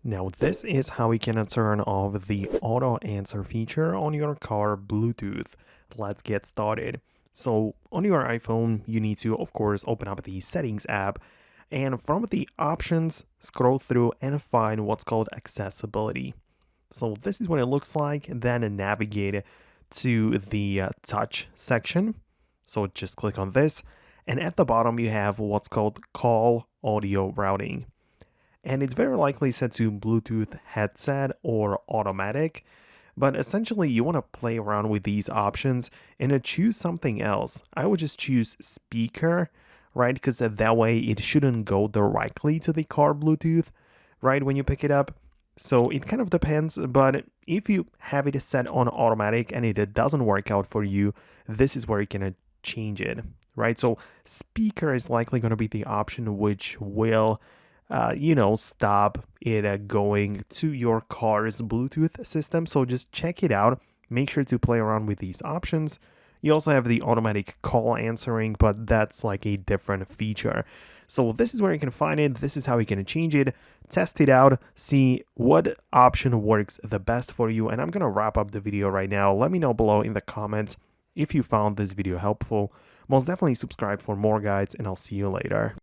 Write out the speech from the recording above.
Now this is how we can turn off the auto answer feature on your car Bluetooth. Let's get started. So on your iPhone, you need to, of course, open up the settings app and from the options, scroll through and find what's called accessibility. So this is what it looks like. Then navigate to the touch section. So just click on this. And at the bottom, you have what's called call audio routing. And it's very likely set to Bluetooth headset or automatic. But essentially, you want to play around with these options and choose something else. I would just choose speaker, right? Because that way it shouldn't go directly to the car Bluetooth, right, when you pick it up. So it kind of depends, but if you have it set on automatic and it doesn't work out for you, this is where you can change it, right? So speaker is likely going to be the option which will stop it going to your car's Bluetooth system. So just check it out. Make sure to play around with these options. You also have the automatic call answering, but that's like a different feature. So this is where you can find it. This is how you can change it. Test it out. See what option works the best for you. And I'm going to wrap up the video right now. Let me know below in the comments if you found this video helpful. Most definitely subscribe for more guides, and I'll see you later.